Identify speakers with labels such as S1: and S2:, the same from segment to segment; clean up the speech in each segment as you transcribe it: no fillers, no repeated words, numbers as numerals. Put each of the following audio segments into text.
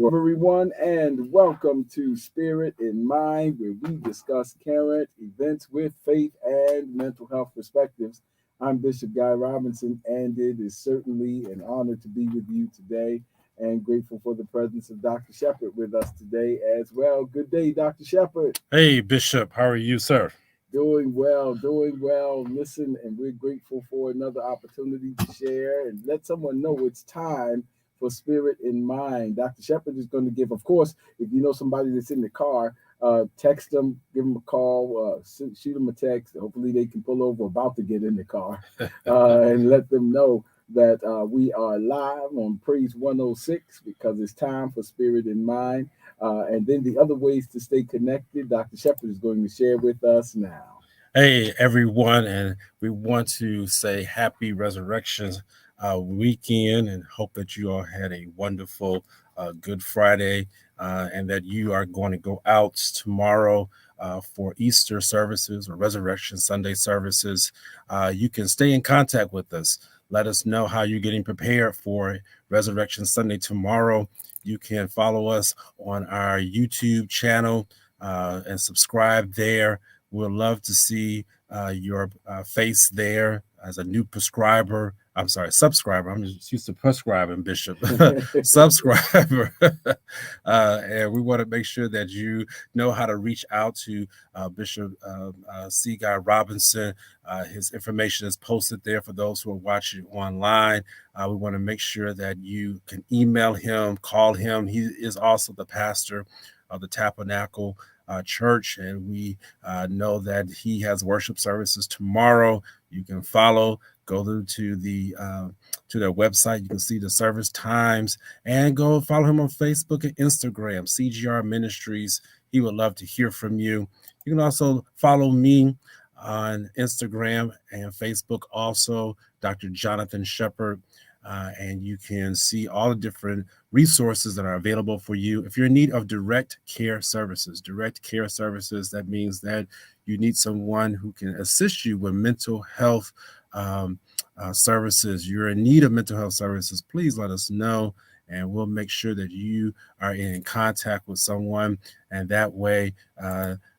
S1: Everyone, and welcome to Spirit in Mind, where we discuss current events with faith and mental health perspectives. I'm Bishop Guy Robinson, and it is certainly an honor to be with you today and grateful for the presence of Dr. Shepard with us today as well. Good day, Dr. Shepard.
S2: Hey, Bishop, how are you, sir?
S1: Doing well, doing well. Listen, and we're grateful for another opportunity to share and let someone know it's time for Spirit in Mind. Dr. Shepard is going to give, of course, if you know somebody that's in the car, text them, give them a call, shoot them a text. Hopefully, they can pull over about to get in the car and let them know that we are live on Praise 106 because it's time for Spirit in Mind. And then the other ways to stay connected, Dr. Shepard is going to share with us now.
S2: Hey, everyone, and we want to say happy Resurrection weekend and hope that you all had a wonderful Good Friday and that you are going to go out tomorrow for Easter services or Resurrection Sunday services. You can stay in contact with us. Let us know how you're getting prepared for Resurrection Sunday tomorrow. You can follow us on our YouTube channel and subscribe there. We'll love to see your face there as a new subscriber. I'm just used to prescribing, Bishop. Subscriber. And we want to make sure that you know how to reach out to Bishop C. Guy Robinson. His information is posted there for those who are watching online. We want to make sure that you can email him, call him. He is also the pastor of the Tabernacle Church, and we know that he has worship services tomorrow. You can go to their website. You can see the service times, and go follow him on Facebook and Instagram, CGR Ministries. He would love to hear from you. You can also follow me on Instagram and Facebook, also Dr. Jonathan Shepard. And you can see all the different resources that are available for you. If you're in need of direct care services, that means that you need someone who can assist you with mental health services. You're in need of mental health services, please let us know, and we'll make sure that you are in contact with someone, and that way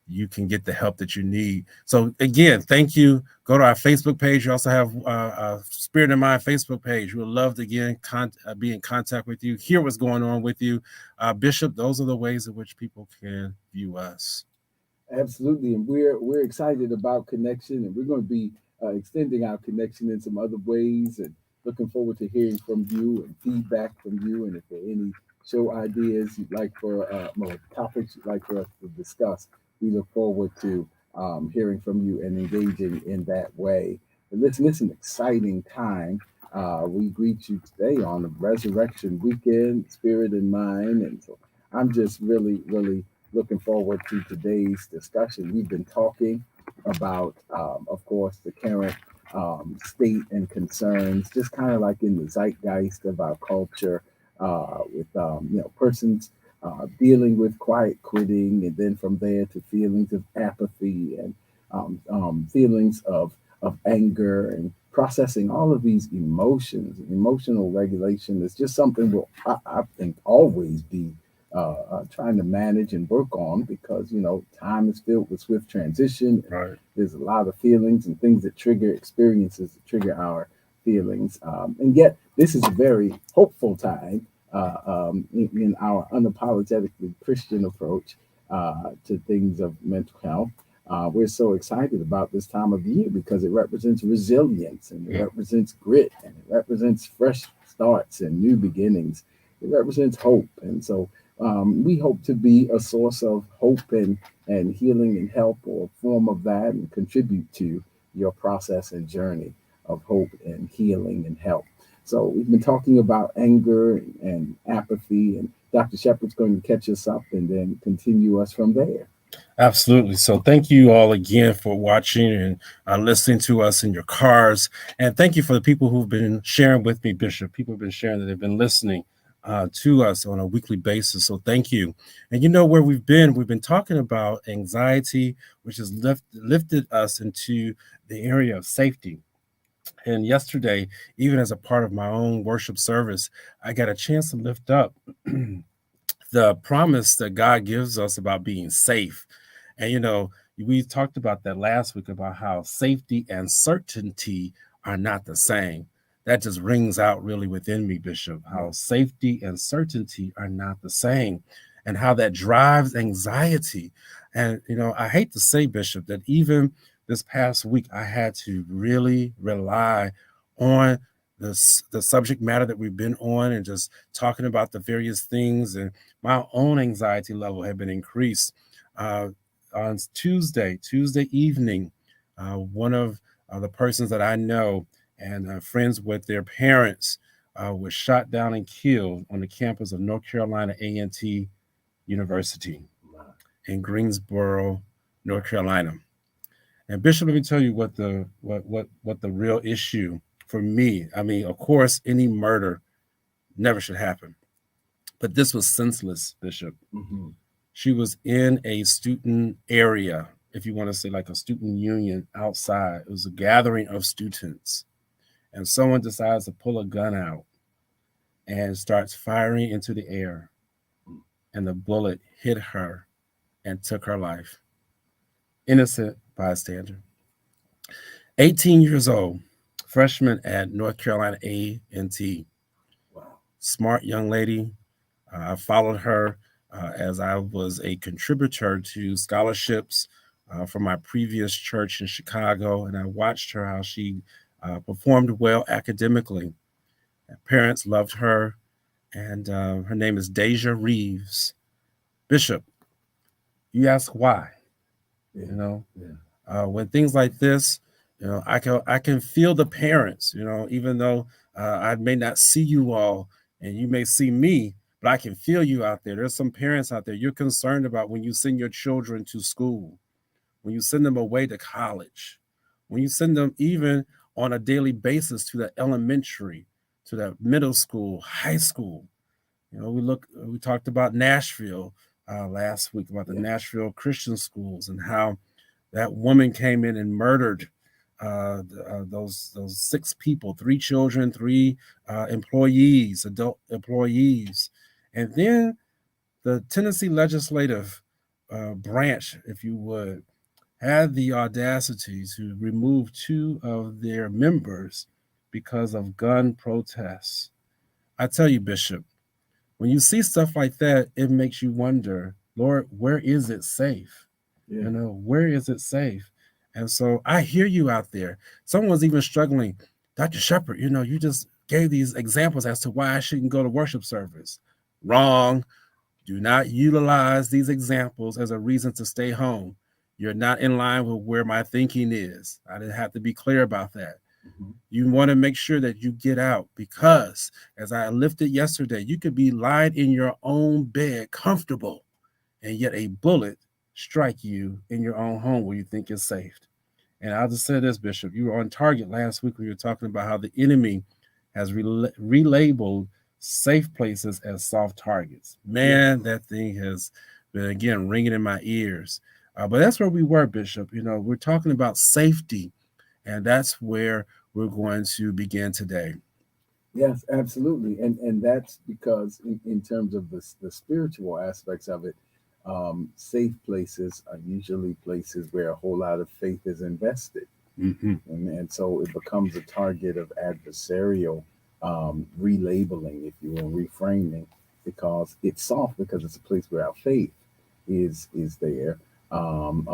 S2: you can get the help that you need. So again, thank you. Go to our Facebook page. You also have a Spirit in Mind Facebook page. We would love to again be in contact with you, hear what's going on with you. Bishop, those are the ways in which people can view us.
S1: Absolutely, and we're excited about connection, and we're going to be extending our connection in some other ways, and looking forward to hearing from you and feedback from you. And if there are any show ideas you'd like for, or topics you'd like for us to discuss, we look forward to hearing from you and engaging in that way. But listen, it's an exciting time. We greet you today on the Resurrection Weekend, Spirit in Mind, and so I'm just really, really looking forward to today's discussion. We've been talking about, of course, the current state and concerns, just kind of like in the zeitgeist of our culture, with persons dealing with quiet quitting, and then from there to feelings of apathy and feelings of anger and processing all of these emotions. Emotional regulation is just something I think always be trying to manage and work on, because time is filled with swift transition.
S2: Right.
S1: There's a lot of feelings and things that trigger experiences that trigger our feelings, and yet this is a very hopeful time in our unapologetically Christian approach to things of mental health. We're so excited about this time of year because it represents resilience, and it represents grit, and it represents fresh starts and new beginnings. It represents hope, and so we hope to be a source of hope and healing and help, or a form of that, and contribute to your process and journey of hope and healing and help. So we've been talking about anger and apathy, and Dr. Shepard's going to catch us up and then continue us from there.
S2: Absolutely. So thank you all again for watching and listening to us in your cars. And thank you for the people who've been sharing with me, Bishop. People have been sharing that they've been listening to us on a weekly basis. So thank you. And you know where we've been talking about anxiety, which has lifted us into the area of safety. And yesterday, even as a part of my own worship service, I got a chance to lift up the promise that God gives us about being safe. And we talked about that last week about how safety and certainty are not the same. That just rings out really within me, Bishop, how safety and certainty are not the same, and how that drives anxiety. And I hate to say, Bishop, that even this past week I had to really rely on the subject matter that we've been on, and just talking about the various things, and my own anxiety level had been increased. On Tuesday evening, one of the persons that I know and friends with their parents was shot down and killed on the campus of North Carolina A&T University in Greensboro, North Carolina. And Bishop, let me tell you what the real issue for me. I mean, of course, any murder never should happen, but this was senseless, Bishop.
S1: Mm-hmm.
S2: She was in a student area, if you want to say like a student union outside. It was a gathering of students, and someone decides to pull a gun out and starts firing into the air, and the bullet hit her and took her life. Innocent bystander. 18 years old, freshman at North Carolina A&T.
S1: Wow.
S2: Smart young lady. I followed her as I was a contributor to scholarships from my previous church in Chicago, and I watched her, how she performed well academically. Parents loved her, and her name is Deja Reeves. Bishop, you ask why?
S1: Yeah.
S2: When things like this, I can feel the parents. Even though I may not see you all, and you may see me, but I can feel you out there. There's some parents out there you're concerned about when you send your children to school, when you send them away to college, when you send them even on a daily basis to the elementary, to the middle school, high school. We talked about Nashville last week, about the Nashville Christian schools, and how that woman came in and murdered those 6 people, 3 children, 3 employees, adult employees. And then the Tennessee legislative branch, if you would, had the audacity to remove 2 of their members because of gun protests. I tell you, Bishop, when you see stuff like that, it makes you wonder, Lord, where is it safe?
S1: Yeah.
S2: Where is it safe? And so I hear you out there. Someone's even struggling. Dr. Shepherd, you just gave these examples as to why I shouldn't go to worship service. Wrong. Do not utilize these examples as a reason to stay home. You're not in line with where my thinking is. I didn't have to be clear about that. Mm-hmm. You want to make sure that you get out, because as I lifted yesterday, you could be lying in your own bed comfortable, and yet a bullet strike you in your own home where you think you're safe. And I'll just say this, Bishop, you were on target last week when you were talking about how the enemy has relabeled safe places as soft targets. Man, that thing has been, again, ringing in my ears. But that's where we were, Bishop. We're talking about safety, and that's where we're going to begin today.
S1: Yes, absolutely. And that's because in terms of the spiritual aspects of it, safe places are usually places where a whole lot of faith is invested.
S2: Mm-hmm.
S1: And so it becomes a target of adversarial relabeling, if you will, reframing, because it's soft, because it's a place where our faith is there.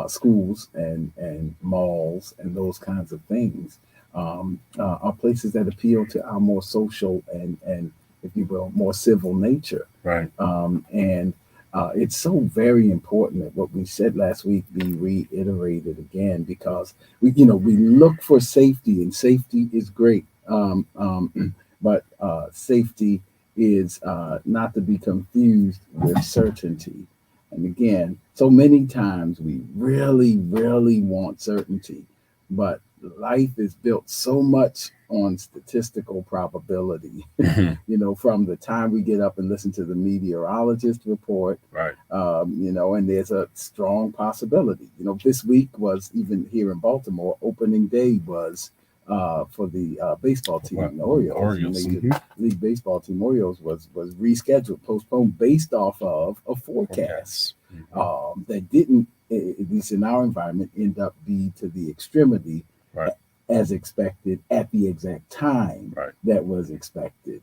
S1: Schools and malls and those kinds of things are places that appeal to our more social and if you will, more civil nature.
S2: Right.
S1: And it's so very important that what we said last week be reiterated again, because we look for safety, and safety is great. But safety is not to be confused with certainty. And again, so many times we really, really want certainty, but life is built so much on statistical probability.
S2: Mm-hmm.
S1: From the time we get up and listen to the meteorologist report,
S2: right?
S1: And there's a strong possibility. This week was, even here in Baltimore, opening day was for the baseball team,
S2: Wow.
S1: the Orioles, the
S2: Orioles.
S1: Major League Baseball team Orioles was rescheduled, postponed based off of a forecast that didn't, at least in our environment, end up be to the extremity
S2: Right.
S1: as expected at the exact time
S2: Right.
S1: that was expected.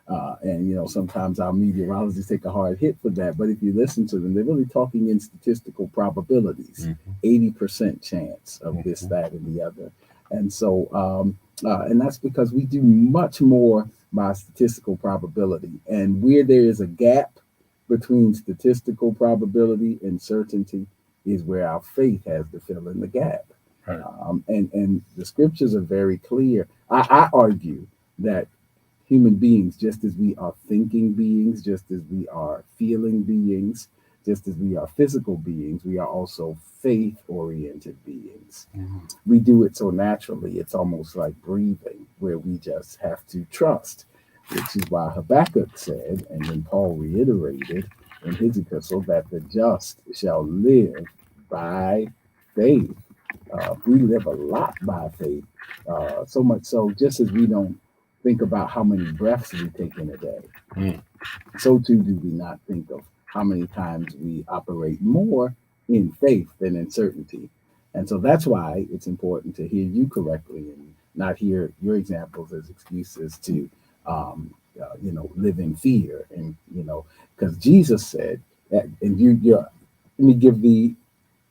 S1: And you know, sometimes our meteorologists take a hard hit for that. But if you listen to them, they're really talking in statistical probabilities, 80% chance of this, that, and the other. And so, and that's because we do much more by statistical probability. And where there is a gap between statistical probability and certainty is where our faith has to fill in the gap.
S2: Right.
S1: And the scriptures are very clear. I argue that human beings, just as we are thinking beings, just as we are feeling beings, just as we are physical beings, we are also faith-oriented beings. We do it so naturally, it's almost like breathing, where we just have to trust, which is why Habakkuk said, and then Paul reiterated in his epistle, that the just shall live by faith. We live a lot by faith, so much so, just as we don't think about how many breaths we take in a day, so too do we not think of how many times we operate more in faith than in certainty. And so that's why it's important to hear you correctly and not hear your examples as excuses to, live in fear. And, because Jesus said that, and let me give the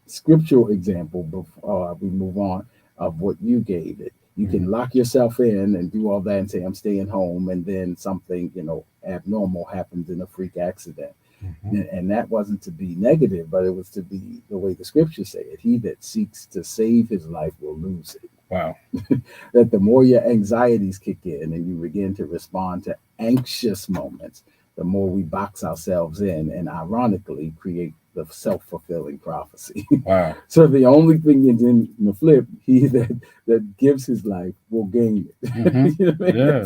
S1: scriptural example before we move on of what you gave it. You can lock yourself in and do all that and say, I'm staying home. And then something, abnormal happens in a freak accident. And that wasn't to be negative, but it was to be the way the scripture say it. He that seeks to save his life will lose it.
S2: Wow.
S1: That the more your anxieties kick in and you begin to respond to anxious moments, the more we box ourselves in and ironically create the self-fulfilling prophecy.
S2: Wow.
S1: So the only thing is in the flip, he that gives his life will gain it. You know what I mean?
S2: Yeah.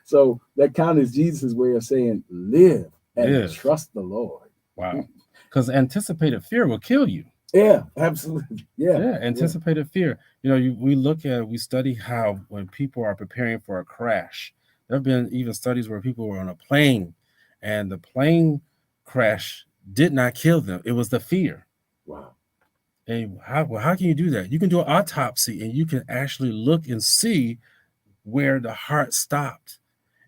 S1: So that kind of is Jesus' way of saying live and trust the Lord.
S2: Wow. Because anticipated fear will kill you.
S1: Yeah, absolutely. Yeah.
S2: Anticipated fear. We study how when people are preparing for a crash, there have been even studies where people were on a plane and the plane crash did not kill them. It was the fear.
S1: Wow.
S2: And how can you do that? You can do an autopsy and you can actually look and see where the heart stopped.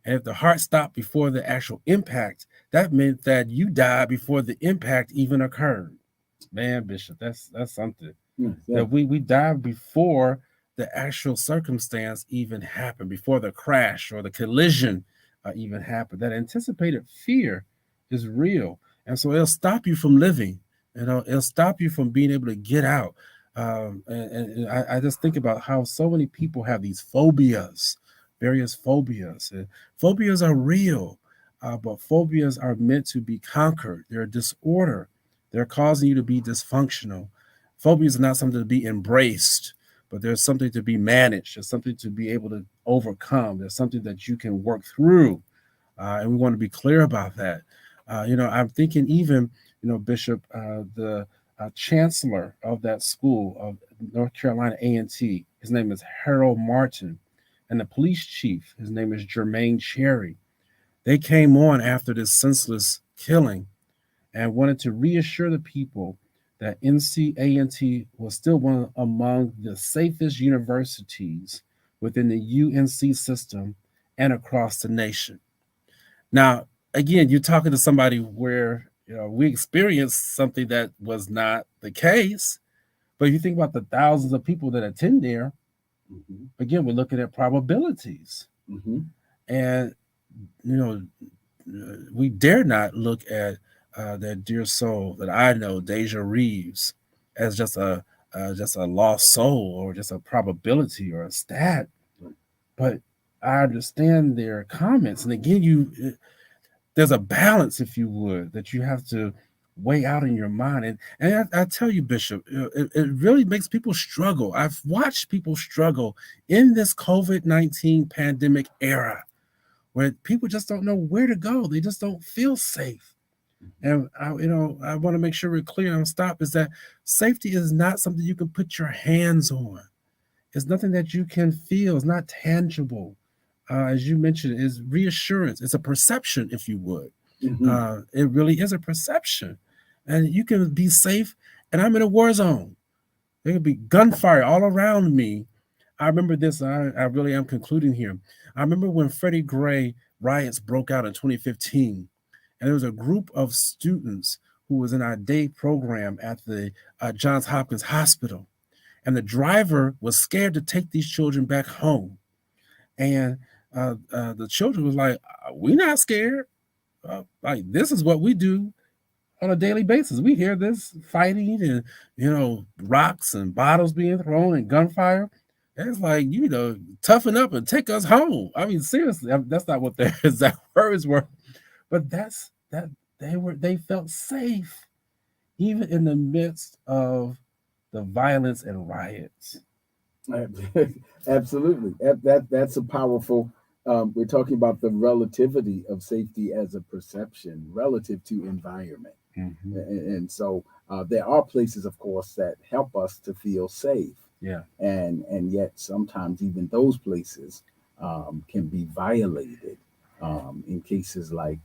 S2: And if the heart stopped before the actual impact, that meant that you died before the impact even occurred. Man, Bishop, that's something. That we died before the actual circumstance even happened, before the crash or the collision even happened. That anticipated fear is real. And so it'll stop you from living. It'll stop you from being able to get out. And I just think about how so many people have these phobias, various phobias. And phobias are real, but phobias are meant to be conquered. They're a disorder. They're causing you to be dysfunctional. Phobias are not something to be embraced, but there's something to be managed. There's something to be able to overcome. There's something that you can work through. And we want to be clear about that. I'm thinking even, Bishop, the chancellor of that school of North Carolina A&T, his name is Harold Martin, and the police chief, his name is Jermaine Cherry. They came on after this senseless killing and wanted to reassure the people that NCA&T was still one among the safest universities within the UNC system and across the nation. Now, again, you're talking to somebody where we experienced something that was not the case, but if you think about the thousands of people that attend there, again, we're looking at probabilities, and we dare not look at that dear soul that I know, Deja Reeves, as just a lost soul or just a probability or a stat. But I understand their comments, and again, there's a balance, if you would, that you have to weigh out in your mind. And I tell you, Bishop, it really makes people struggle. I've watched people struggle in this COVID-19 pandemic era, where people just don't know where to go. They just don't feel safe. And I want to make sure we're clear on stop is that safety is not something you can put your hands on. It's nothing that you can feel. It's not tangible. As you mentioned, is reassurance. It's a perception, if you would.
S1: Mhm.
S2: It really is a perception, and you can be safe. And I'm in a war zone. There could be gunfire all around me. I remember this. I really am concluding here. I remember when Freddie Gray riots broke out in 2015, and there was a group of students who was in our day program at the Johns Hopkins Hospital, and the driver was scared to take these children back home. And the children was like, "We're not scared. Like this is what we do on a daily basis. We hear this fighting and rocks and bottles being thrown and gunfire. It's like toughen up and take us home. I mean, seriously, that's not what their exact words were, but that's that they felt safe even in the midst of the violence and riots.
S1: Absolutely. That's a powerful. We're talking about the relativity of safety as a perception relative to environment,
S2: Mhm.
S1: and so there are places, of course, that help us to feel safe,
S2: Yeah.
S1: and yet sometimes even those places can be violated in cases like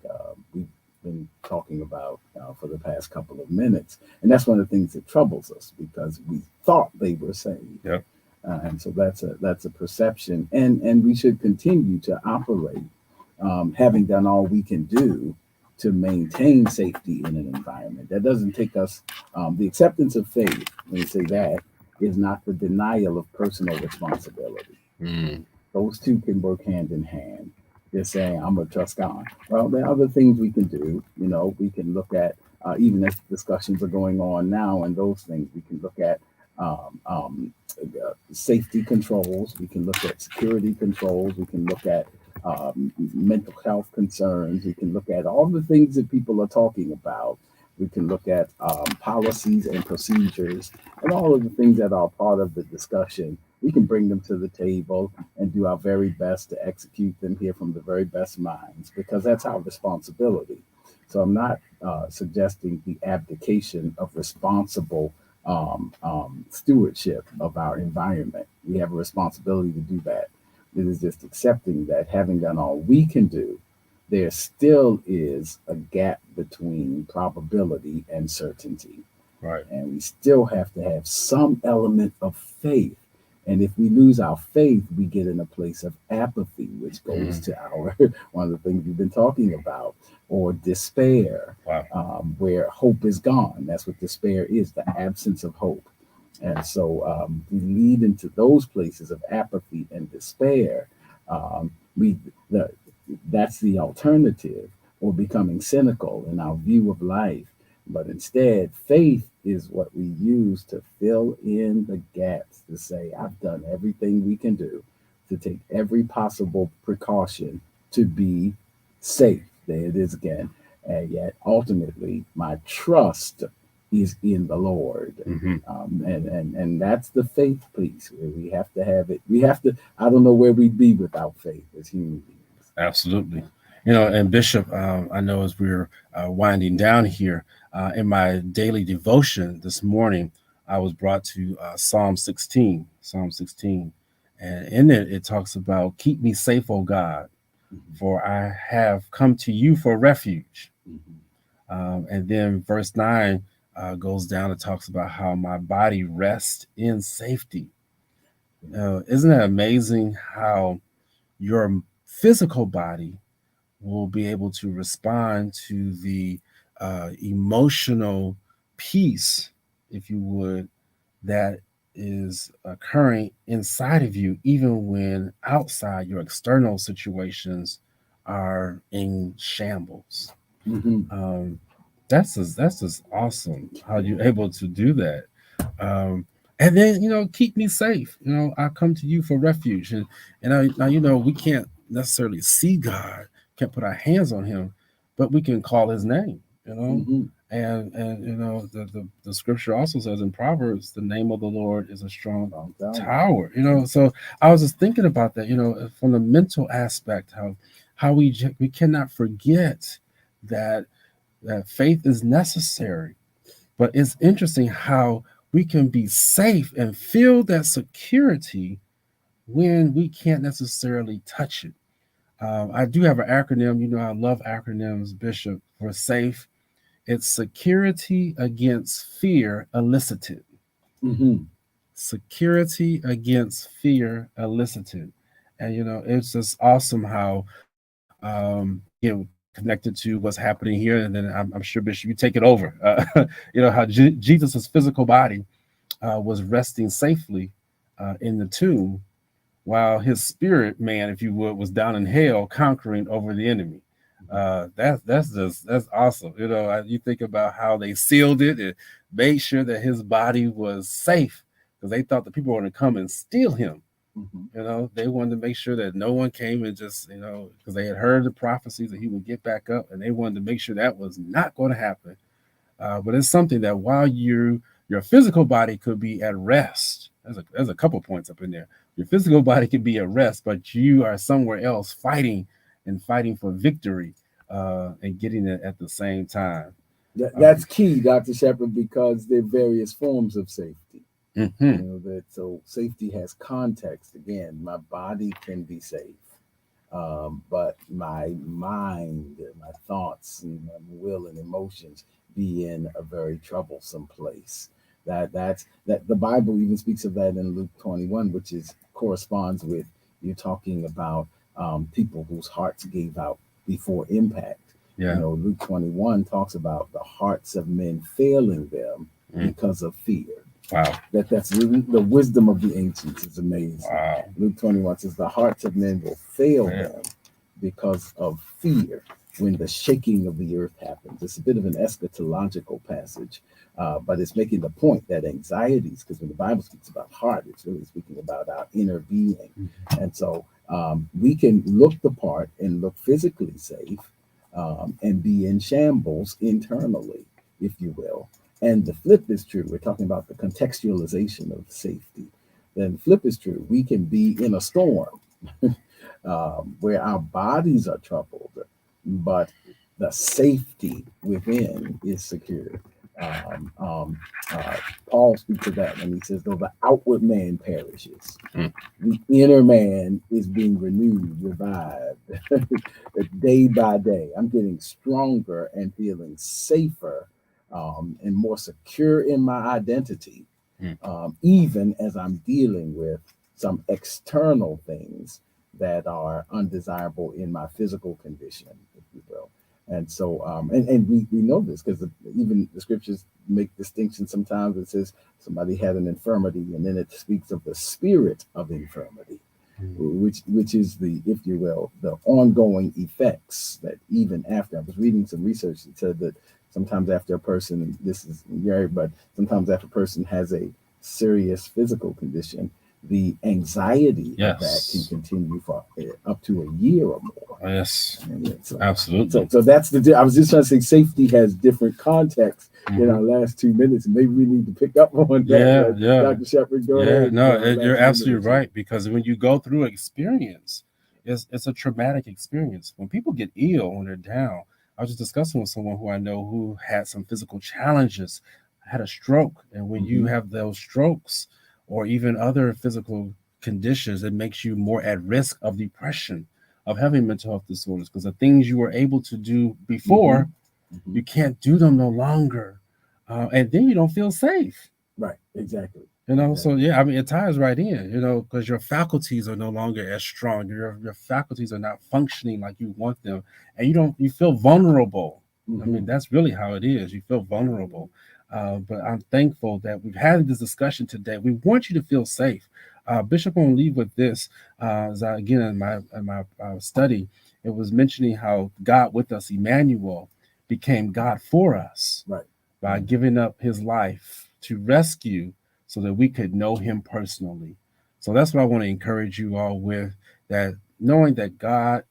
S1: we've been talking about for the past couple of minutes, and that's one of the things that troubles us because we thought they were safe.
S2: Yeah.
S1: And so that's a perception, and we should continue to operate, having done all we can do to maintain safety in an environment. That doesn't take us. The acceptance of faith, let me say that, is not the denial of personal responsibility.
S2: Mm.
S1: Those two can work hand in hand. Just saying, I'm going to trust God. Well, there are other things we can do. We can look at, even as discussions are going on now, and those things, we can look at safety controls. We can look at security controls. We can look at mental health concerns. We can look at all the things that people are talking about. We can look at policies and procedures and all of the things that are part of the discussion. We can bring them to the table and do our very best to execute them here from the very best minds, because that's our responsibility. So I'm not suggesting the abdication of responsible stewardship of our environment. We have a responsibility to do that. It is just accepting that having done all we can do, there still is a gap between probability and certainty.
S2: Right.
S1: And we still have to have some element of faith. And if we lose our faith, we get in a place of apathy, which goes to our one of the things we've been talking about, or despair,
S2: Wow.
S1: where hope is gone. That's what despair is, the absence of hope. And so we lead into those places of apathy and despair. We the, that's the alternative, or becoming cynical in our view of life. But instead, faith is what we use to fill in the gaps, to say, I've done everything we can do to take every possible precaution to be safe. There it is again. And yet, ultimately, my trust is in the Lord.
S2: Mm-hmm.
S1: And that's the faith piece where we have to have it. We have to, I don't know where we'd be without faith as human beings.
S2: Absolutely. And Bishop, I know as we're winding down here, in my daily devotion this morning, I was brought to Psalm 16, and in it talks about, keep me safe, O God, for I have come to you for refuge. And then verse 9 goes down and talks about how my body rests in safety. Isn't it amazing how your physical body will be able to respond to the emotional peace, if you would, that is occurring inside of you, even when outside your external situations are in shambles.
S1: Mm-hmm.
S2: That's just awesome how you're able to do that. And then keep me safe. I come to you for refuge, and now we can't necessarily see God, can't put our hands on him, but we can call his name.
S1: Mm-hmm.
S2: And the scripture also says in Proverbs, the name of the Lord is a strong tower. So I was just thinking about that. From the mental aspect, how we cannot forget that faith is necessary. But it's interesting how we can be safe and feel that security when we can't necessarily touch it. I do have an acronym. You know, I love acronyms, Bishop, for SAFE. It's security against fear elicited.
S1: Mm-hmm.
S2: Security against fear elicited. And, you know, it's just awesome how, again, connected to what's happening here. And then I'm sure, Bishop, you take it over. You know, how Jesus's physical body was resting safely in the tomb while his spirit man, if you would, was down in hell conquering over the enemy. That's awesome. You know, you think about how they sealed it and made sure that his body was safe because they thought the people were going to come and steal him.
S1: Mm-hmm.
S2: You know, they wanted to make sure that no one came and just, you know, because they had heard the prophecies that he would get back up, and they wanted to make sure that was not going to happen. But it's something that while your physical body could be at rest, there's a couple points up in there. Your physical body could be at rest, but you are somewhere else fighting for victory and getting it at the same time.
S1: That's key, Dr. Shepherd, because there are various forms of safety.
S2: Mm-hmm.
S1: You know, that so safety has context. Again, my body can be safe, but my mind, my thoughts, and my will and emotions be in a very troublesome place. That's that the Bible even speaks of that in Luke 21, which is corresponds with you talking about people whose hearts gave out before impact.
S2: Yeah.
S1: You know, Luke 21 talks about the hearts of men failing them because of fear.
S2: Wow.
S1: That's the wisdom of the ancients is amazing.
S2: Wow.
S1: Luke 21 says the hearts of men will fail them because of fear when the shaking of the earth happens. It's a bit of an eschatological passage, but it's making the point that anxieties, because when the Bible speaks about heart, it's really speaking about our inner being. Mm-hmm. And so we can look the part and look physically safe and be in shambles internally, if you will. And the flip is true. We're talking about the contextualization of safety. Then the flip is true. We can be in a storm where our bodies are troubled, but the safety within is secure. Paul speaks of that when he says, though the outward man perishes, the inner man is being renewed, revived day by day. I'm getting stronger and feeling safer and more secure in my identity, even as I'm dealing with some external things that are undesirable in my physical condition, if you will. And so, and we know this because even the scriptures make distinctions sometimes. It says somebody had an infirmity, and then it speaks of the spirit of infirmity, which is the, if you will, the ongoing effects that even after. I was reading some research that said that sometimes after a person, and this is rare, but sometimes after a person has a serious physical condition, the anxiety of that can continue for up to a year or more.
S2: Yes,
S1: so,
S2: absolutely.
S1: So that's I was just trying to say safety has different contexts in our last 2 minutes. Maybe we need to pick up on that. Dr. Shepherd, go ahead.
S2: No, you're absolutely right, because when you go through an experience, it's a traumatic experience. When people get ill, when they're down, I was just discussing with someone who I know who had some physical challenges, had a stroke. And when you have those strokes or even other physical conditions, it makes you more at risk of depression, of having mental health disorders, because the things you were able to do before, you can't do them no longer. And then you don't feel safe.
S1: Right, exactly.
S2: You know, so yeah, I mean, it ties right in, you know, because your faculties are no longer as strong. Your faculties are not functioning like you want them. And you feel vulnerable. I mean, that's really how it is. You feel vulnerable. But I'm thankful that we've had this discussion today. We want you to feel safe. Bishop, I'm going to leave with this. Again, in my study, it was mentioning how God with us, Emmanuel, became God for us by giving up his life to rescue so that we could know him personally. So that's what I want to encourage you all with, that knowing that God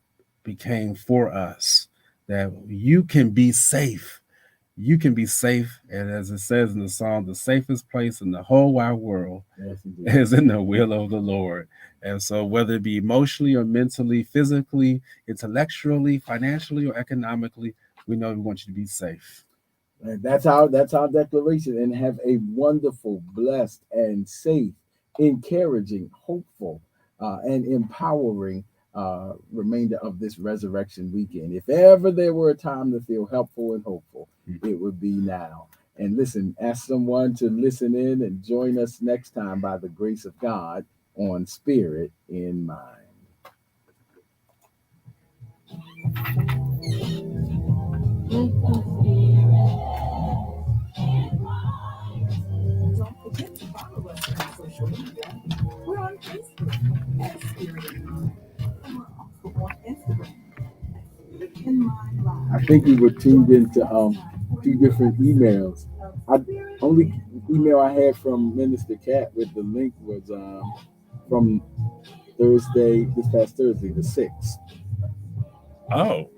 S2: became for us, that you can be safe. You can be safe. And as it says in the song, the safest place in the whole wide world is in the will of the Lord. And so whether it be emotionally or mentally, physically, intellectually, financially, or economically, we know we want you to be safe.
S1: And that's our declaration. And have a wonderful, blessed, and safe, encouraging, hopeful, and empowering remainder of this resurrection weekend. If ever there were a time to feel helpful and hopeful, it would be now. And listen, ask someone to listen in and join us next time by the grace of God on Spirit in Mind.
S3: Don't forget to follow us on social media. We're on Facebook at Spirit in Mind. And we're also on Instagram at Spirit in Mind Live.
S1: I think we were tuned into two different emails. Only email I had from Minister Cat with the link was from this past Thursday, the 6th.
S2: Oh,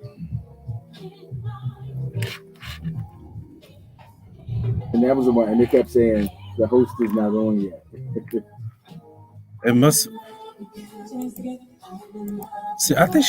S1: And that was the one, and they kept saying the host is not on yet.
S2: it must. See, I think